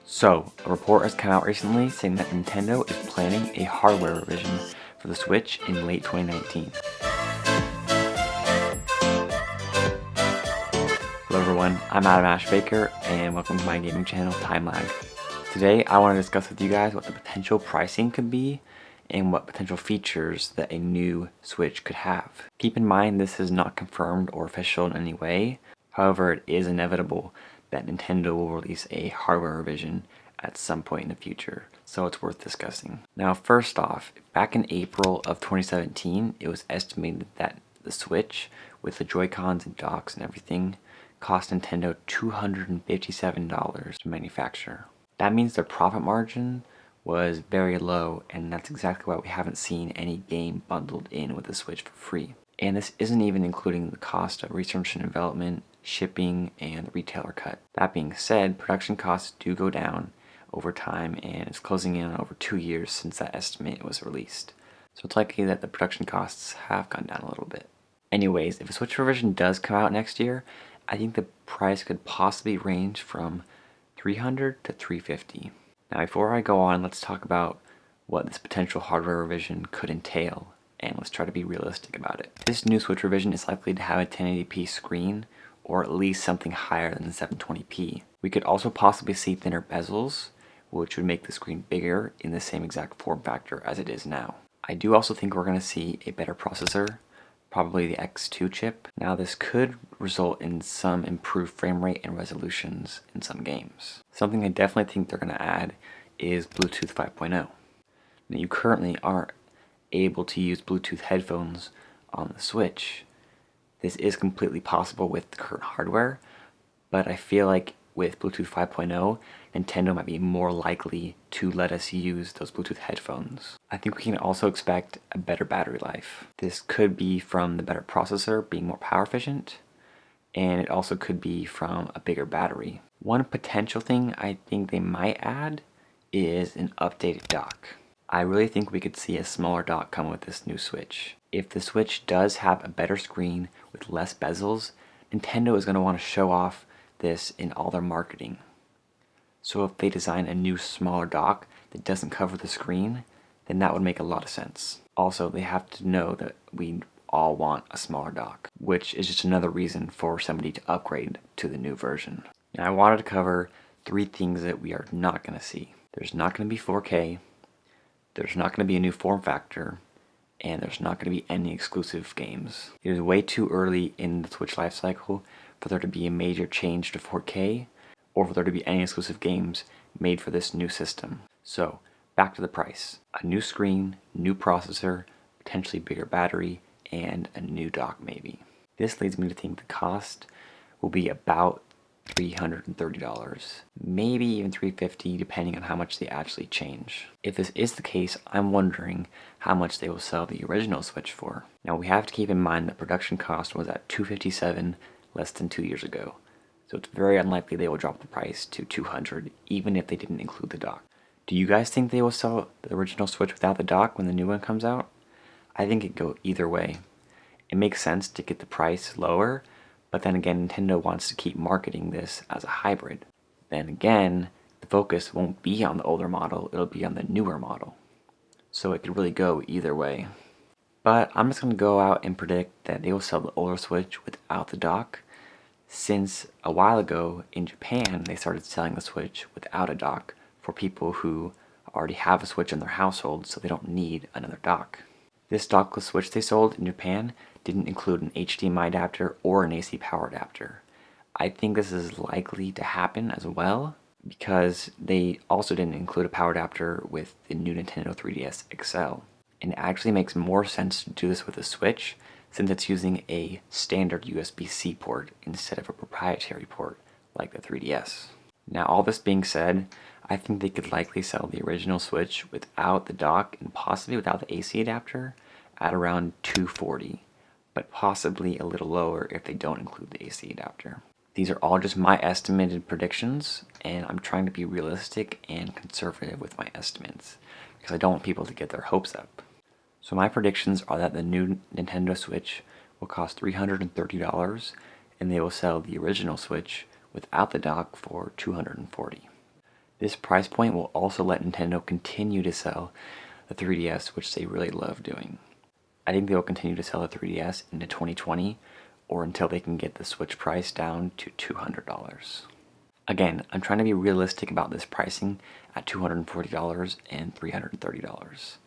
So, a report has come out recently saying that Nintendo is planning a hardware revision for the Switch in late 2019. Hello everyone, I'm Adam Ashbaker and welcome to my gaming channel TimeLag. Today I want to discuss with you guys what the potential pricing could be and what potential features that a new Switch could have. Keep in mind this is not confirmed or official in any way, however it is inevitable that Nintendo will release a hardware revision at some point in the future, so it's worth discussing. Now first off, back in April of 2017, it was estimated that the Switch, with the Joy-Cons and docks and everything, cost Nintendo $257 to manufacture. That means their profit margin was very low, and that's exactly why we haven't seen any game bundled in with the Switch for free. And this isn't even including the cost of research and development, shipping, and the retailer cut. That being said, production costs do go down over time, and it's closing in on over 2 years since that estimate was released. So it's likely that the production costs have gone down a little bit. Anyways, if a Switch revision does come out next year, I think the price could possibly range from $300 to $350. Now before I go on, let's talk about what this potential hardware revision could entail, and let's try to be realistic about it. This new Switch revision is likely to have a 1080p screen, or at least something higher than 720p. We could also possibly see thinner bezels, which would make the screen bigger in the same exact form factor as it is now. I do also think we're going to see a better processor, probably the X2 chip. Now this could result in some improved frame rate and resolutions in some games. Something I definitely think they're going to add is Bluetooth 5.0. Now you currently aren't able to use Bluetooth headphones on the Switch. This is completely possible with the current hardware, but I feel like with Bluetooth 5.0, Nintendo might be more likely to let us use those Bluetooth headphones. I think we can also expect a better battery life. This could be from the better processor being more power efficient, and it also could be from a bigger battery. One potential thing I think they might add is an updated dock. I really think we could see a smaller dock come with this new Switch. If the Switch does have a better screen with less bezels, Nintendo is going to want to show off this in all their marketing. So if they design a new smaller dock that doesn't cover the screen, then that would make a lot of sense. Also, they have to know that we all want a smaller dock, which is just another reason for somebody to upgrade to the new version. Now I wanted to cover 3 things that we are not going to see. There's not going to be 4K, there's not going to be a new form factor, and there's not going to be any exclusive games. It is way too early in the Switch lifecycle for there to be a major change to 4K, or for there to be any exclusive games made for this new system. So, back to the price. A new screen, new processor, potentially bigger battery, and a new dock maybe. This leads me to think the cost will be about $330, maybe even $350 depending on how much they actually change. If this is the case, I'm wondering how much they will sell the original Switch for. Now we have to keep in mind that production cost was at $257 less than 2 years ago, so it's very unlikely they will drop the price to $200 even if they didn't include the dock. Do you guys think they will sell the original Switch without the dock when the new one comes out? I think it could go either way. It makes sense to get the price lower, but then again, Nintendo wants to keep marketing this as a hybrid. Then again, the focus won't be on the older model, it'll be on the newer model. So it could really go either way. But I'm just going to go out and predict that they will sell the older Switch without the dock, since a while ago in Japan they started selling the Switch without a dock for people who already have a Switch in their household, so they don't need another dock. This dockless Switch they sold in Japan didn't include an HDMI adapter or an AC power adapter. I think this is likely to happen as well, because they also didn't include a power adapter with the new Nintendo 3DS XL. And it actually makes more sense to do this with a Switch, since it's using a standard USB-C port instead of a proprietary port like the 3DS. Now all this being said, I think they could likely sell the original Switch without the dock and possibly without the AC adapter at around $240, but possibly a little lower if they don't include the AC adapter. These are all just my estimated predictions, and I'm trying to be realistic and conservative with my estimates, because I don't want people to get their hopes up. So my predictions are that the new Nintendo Switch will cost $330, and they will sell the original Switch without the dock for $240. This price point will also let Nintendo continue to sell the 3DS, which they really love doing. I think they will continue to sell the 3DS into 2020 or until they can get the Switch price down to $200. Again, I'm trying to be realistic about this pricing at $240 and $330.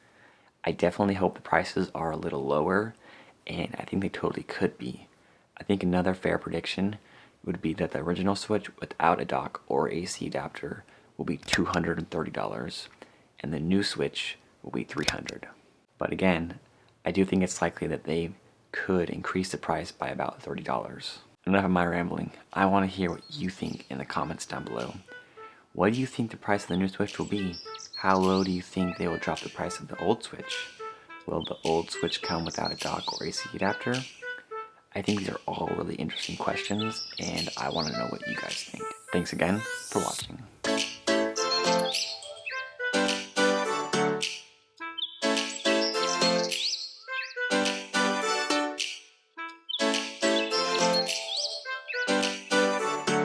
I definitely hope the prices are a little lower, and I think they totally could be. I think another fair prediction would be that the original Switch without a dock or AC adapter will be $230, and the new Switch will be $300. But again, I do think it's likely that they could increase the price by about $30. Enough of my rambling. I want to hear what you think in the comments down below. What do you think the price of the new Switch will be? How low do you think they will drop the price of the old Switch? Will the old Switch come without a dock or AC adapter? I think these are all really interesting questions, and I want to know what you guys think. Thanks again for watching.